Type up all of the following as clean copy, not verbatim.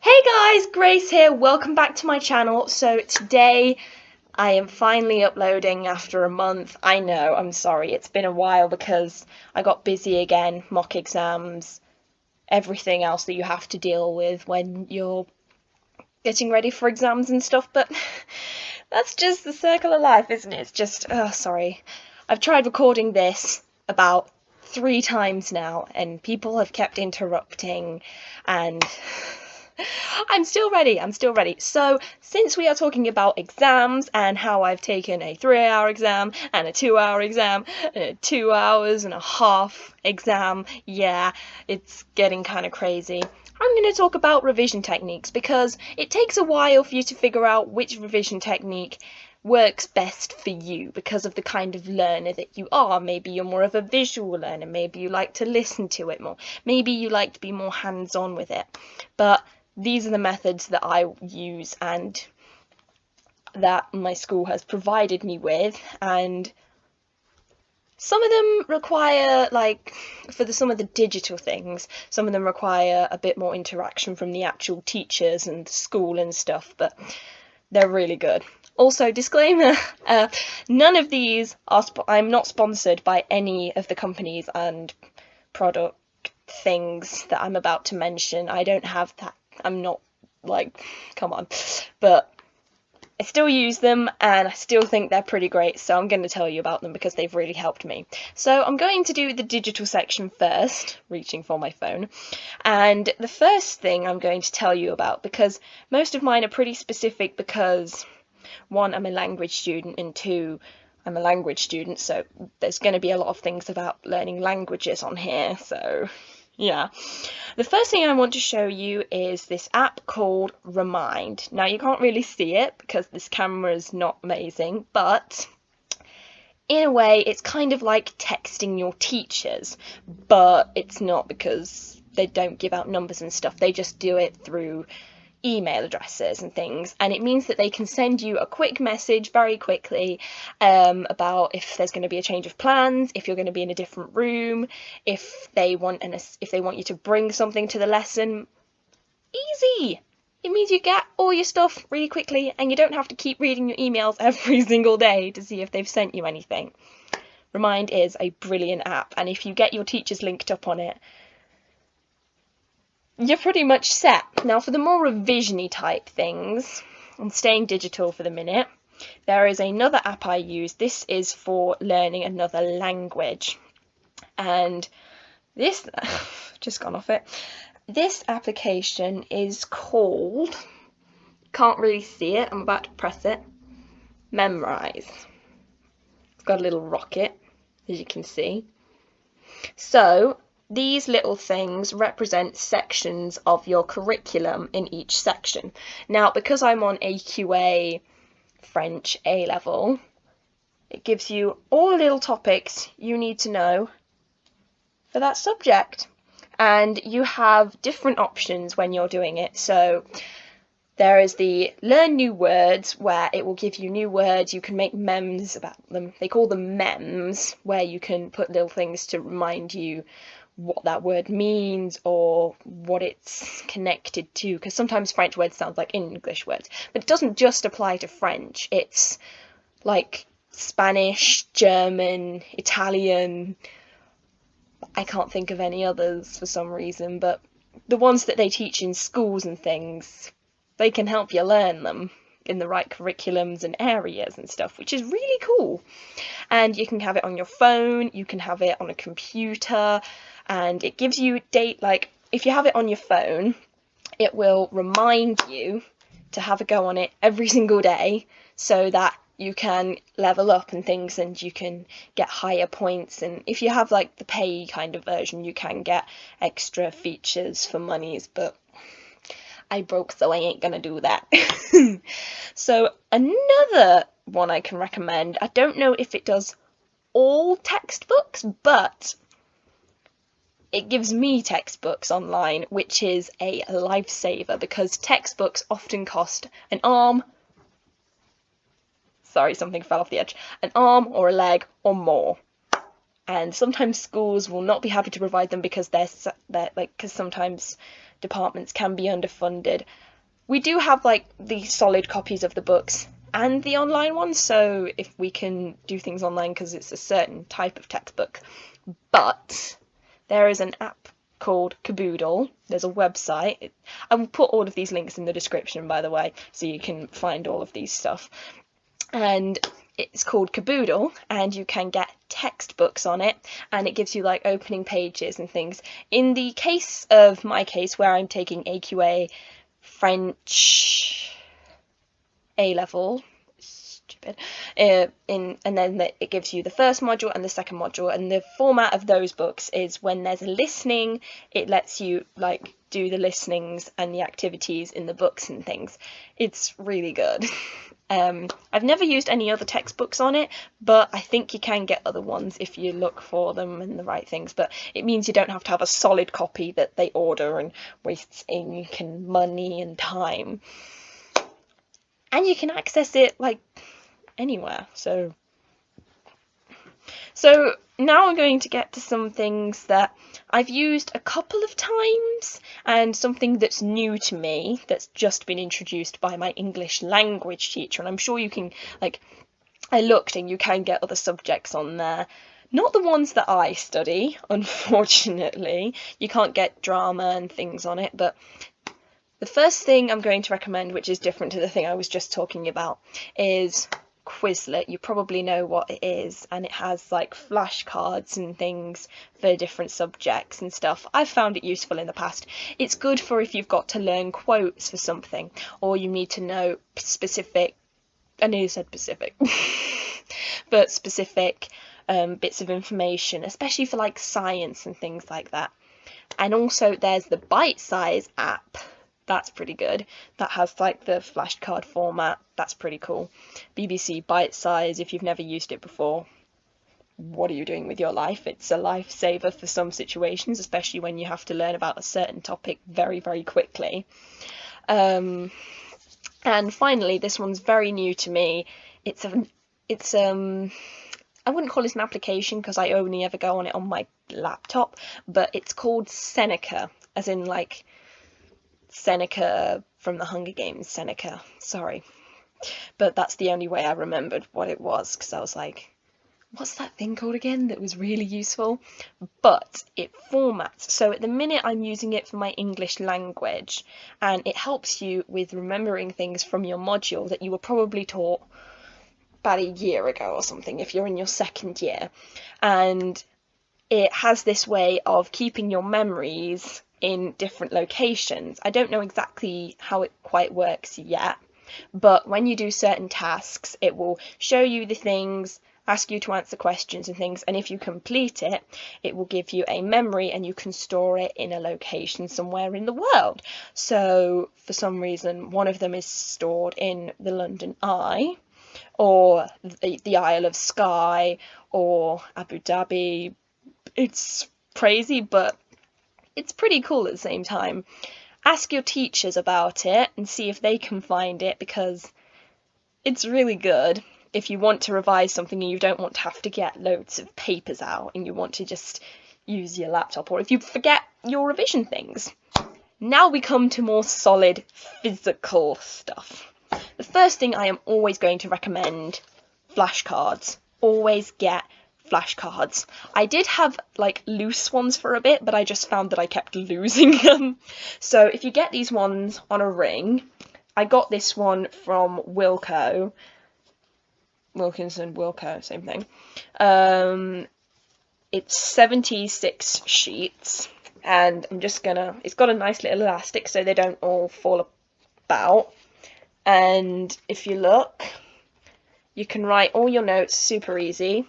Hey guys, Grace here, welcome back to my channel. So today I am finally uploading after a month. I know, I'm sorry, it's been a while because I got busy again, mock exams, everything else that you have to deal with when you're getting ready for exams and stuff, but that's just the circle of life, isn't it? It's just, oh, sorry. I've tried recording this about 3 times now, and people have kept interrupting, and I'm still ready, I'm still ready. So, since we are talking about exams and how I've taken a 3-hour exam and a 2-hour exam and a 2 hours and a half exam, yeah, it's getting kind of crazy. I'm going to talk about revision techniques because it takes a while for you to figure out which revision technique works best for you because of the kind of learner that you are. Maybe you're more of a visual learner, maybe you like to listen to it more, maybe you like to be more hands-on with it. But these are the methods that I use and that my school has provided me with, and some of them require, like, some of the digital things, some of them require a bit more interaction from the actual teachers and the school and stuff, but they're really good. Also, disclaimer, none of these are, I'm not sponsored by any of the companies and product things that I'm about to mention. I don't have that, I'm not, like, come on, but I still use them and I still think they're pretty great, so I'm going to tell you about them because they've really helped me. So I'm going to do the digital section first, reaching for my phone, and the first thing I'm going to tell you about, because most of mine are pretty specific because, one, I'm a language student, and two, I'm a language student, so there's going to be a lot of things about learning languages on here, so yeah. The first thing I want to show you is this app called Remind. Now, you can't really see it because this camera is not amazing, but in a way it's kind of like texting your teachers, but it's not because they don't give out numbers and stuff. They just do it through email addresses and things, and it means that they can send you a quick message very quickly about if there's going to be a change of plans, if you're going to be in a different room, if they want you to bring something to the lesson. Easy! It means you get all your stuff really quickly and you don't have to keep reading your emails every single day to see if they've sent you anything. Remind is a brilliant app, and if you get your teachers linked up on it, you're pretty much set. Now, for the more revision-y type things, and staying digital for the minute, there is another app I use. This is for learning another language. And this, just gone off it, this application is called, can't really see it, I'm about to press it, Memrise. It's got a little rocket, as you can see. So, these little things represent sections of your curriculum in each section. Now, because I'm on AQA French A level, it gives you all the little topics you need to know for that subject. And you have different options when you're doing it. So there is the learn new words, where it will give you new words. You can make memes about them. They call them memes, where you can put little things to remind you what that word means or what it's connected to, because sometimes French words sound like English words, but it doesn't just apply to French. It's like Spanish, German, Italian, I can't think of any others for some reason, but the ones that they teach in schools and things, they can help you learn them in the right curriculums and areas and stuff, which is really cool. And you can have it on your phone, you can have it on a computer, and it gives you date, like if you have it on your phone, it will remind you to have a go on it every single day so that you can level up and things, and you can get higher points. And if you have like the pay kind of version, you can get extra features for monies, but I broke, so I ain't gonna do that. So another one I can recommend, I don't know if it does all textbooks, but it gives me textbooks online, which is a lifesaver because textbooks often cost an arm, sorry, something fell off the edge, an arm or a leg or more. And sometimes schools will not be happy to provide them because they're like, because sometimes departments can be underfunded. We do have like the solid copies of the books and the online ones, so if we can do things online because it's a certain type of textbook. But there is an app called Caboodle. There's a website. I will put all of these links in the description, by the way, so you can find all of these stuff. And it's called Caboodle, and you can get textbooks on it, and it gives you like opening pages and things. In the case of my case, where I'm taking AQA French A-level, stupid, and then it gives you the first module and the second module, and the format of those books is when there's a listening, it lets you like do the listenings and the activities in the books and things. It's really good. I've never used any other textbooks on it, but I think you can get other ones if you look for them and the right things, but it means you don't have to have a solid copy that they order and wastes ink and money and time. And you can access it like anywhere. So now I'm going to get to some things that I've used a couple of times, and something that's new to me that's just been introduced by my English language teacher. And I'm sure you can, like, I looked and you can get other subjects on there. Not the ones that I study, unfortunately. You can't get drama and things on it, but the first thing I'm going to recommend, which is different to the thing I was just talking about, is Quizlet. You probably know what it is, and it has like flashcards and things for different subjects and stuff. I've found it useful in the past. It's good for if you've got to learn quotes for something, or you need to know specific, I know you said specific, but specific bits of information, especially for like science and things like that. And also there's the Bite Size app. That's pretty good. That has like the flashcard format. That's pretty cool. BBC Bite Size, if you've never used it before, what are you doing with your life? It's a lifesaver for some situations, especially when you have to learn about a certain topic very, very quickly. And finally, this one's very new to me. It's I wouldn't call it an application because I only ever go on it on my laptop, but it's called Seneca, as in like Seneca from the Hunger Games, Seneca, sorry. But that's the only way I remembered what it was, because I was like, what's that thing called again that was really useful? But it formats, so at the minute I'm using it for my English language, and it helps you with remembering things from your module that you were probably taught about a year ago or something, if you're in your second year. And it has this way of keeping your memories in different locations. I don't know exactly how it quite works yet, but when you do certain tasks, it will show you the things, ask you to answer questions and things, and if you complete it, it will give you a memory and you can store it in a location somewhere in the world. So for some reason, one of them is stored in the London Eye, or the Isle of Skye, or Abu Dhabi. It's crazy, but it's pretty cool at the same time. Ask your teachers about it and see if they can find it, because it's really good if you want to revise something and you don't want to have to get loads of papers out and you want to just use your laptop, or if you forget your revision things. Now we come to more solid physical stuff. The first thing I am always going to recommend, flashcards. Always get flashcards. I did have like loose ones for a bit, but I just found that I kept losing them. So if you get these ones on a ring, I got this one from Wilco, Wilkinson, Wilco, same thing. It's 76 sheets, and I'm just gonna, it's got a nice little elastic so they don't all fall about. And if you look, you can write all your notes super easy.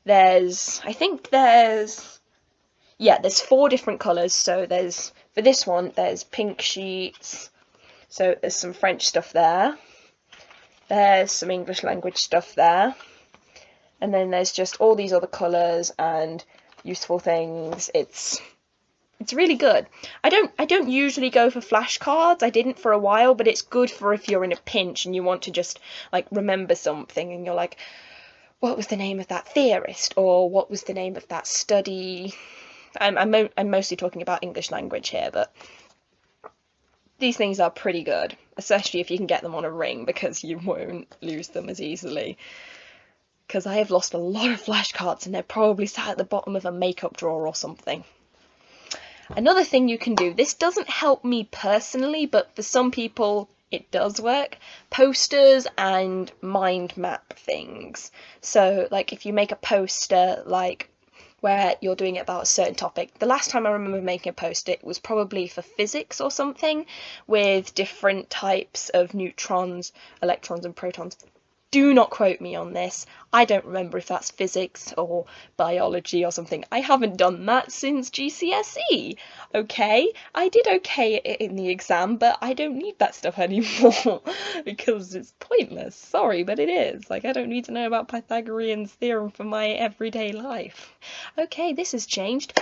There's, I think there's 4 different colours. So there's, for this one, there's pink sheets. So there's some French stuff there. There's some English language stuff there. And then there's just all these other colours and useful things. It's really good. I don't usually go for flashcards. I didn't for a while, but it's good for if you're in a pinch and you want to just like remember something and you're like, what was the name of that theorist, or what was the name of that study? I'm mostly talking about English language here, but these things are pretty good, especially if you can get them on a ring, because you won't lose them as easily. Because I have lost a lot of flashcards and they're probably sat at the bottom of a makeup drawer or something. Another thing you can do, this doesn't help me personally, but for some people it does work, posters and mind map things. So like if you make a poster like where you're doing it about a certain topic. The last time I remember making a poster, it was probably for physics or something, with different types of neutrons, electrons and protons. Do not quote me on this. I don't remember if that's physics or biology or something. I haven't done that since GCSE. Okay, I did okay in the exam, but I don't need that stuff anymore because it's pointless. Sorry, but it is. Like, I don't need to know about Pythagorean's theorem for my everyday life. Okay, this has changed.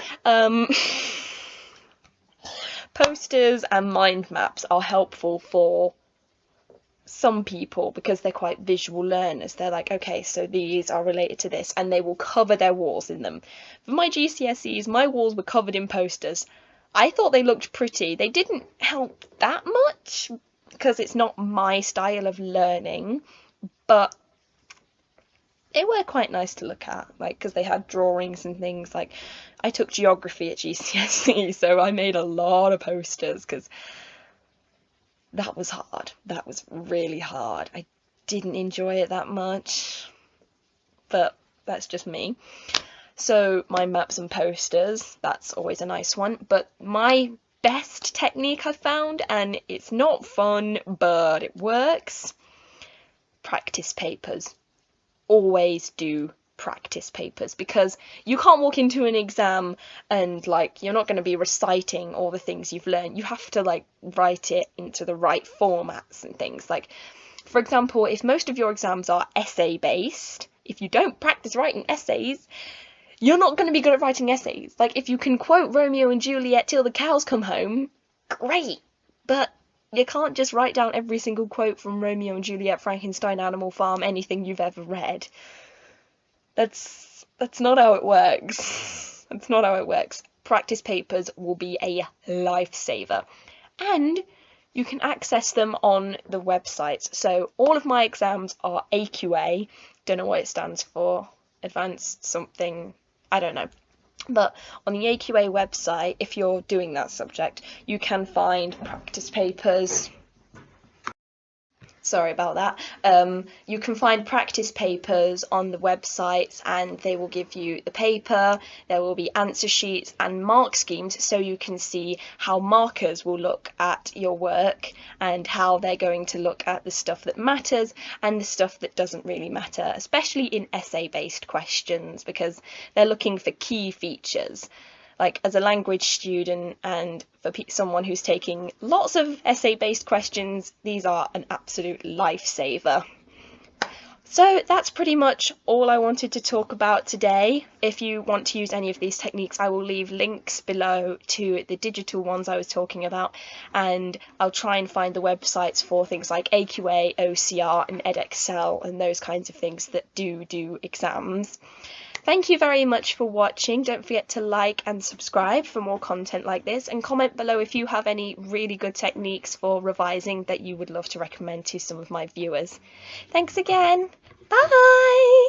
Posters and mind maps are helpful for some people because they're quite visual learners. They're like, okay, so these are related to this, and they will cover their walls in them. For my GCSEs, my walls were covered in posters. I thought they looked pretty. They didn't help that much because it's not my style of learning, but they were quite nice to look at, like, because they had drawings and things. Like, I took geography at GCSE, so I made a lot of posters because that was hard. That was really hard. I didn't enjoy it that much, but that's just me. So my maps and posters, that's always a nice one. But my best technique I found, and it's not fun, but it works, practice papers. Always do practice papers, because you can't walk into an exam and like you're not going to be reciting all the things you've learned. You have to like write it into the right formats and things. Like, for example, if most of your exams are essay based, if you don't practice writing essays, you're not going to be good at writing essays. Like, if you can quote Romeo and Juliet till the cows come home, great, but you can't just write down every single quote from Romeo and Juliet, Frankenstein, Animal Farm, anything you've ever read. That's not how it works. That's not how it works. Practice papers will be a lifesaver. And you can access them on the websites. So all of my exams are AQA. Don't know what it stands for. Advanced something. I don't know. But on the AQA website, if you're doing that subject, you can find practice papers. Sorry about that. You can find practice papers on the websites, and they will give you the paper. There will be answer sheets and mark schemes, so you can see how markers will look at your work and how they're going to look at the stuff that matters and the stuff that doesn't really matter, especially in essay-based questions, because they're looking for key features. Like, as a language student and for someone who's taking lots of essay-based questions, these are an absolute lifesaver. So that's pretty much all I wanted to talk about today. If you want to use any of these techniques, I will leave links below to the digital ones I was talking about, and I'll try and find the websites for things like AQA, OCR and Edexcel and those kinds of things that do exams. Thank you very much for watching. Don't forget to like and subscribe for more content like this, and comment below if you have any really good techniques for revising that you would love to recommend to some of my viewers. Thanks again. Bye!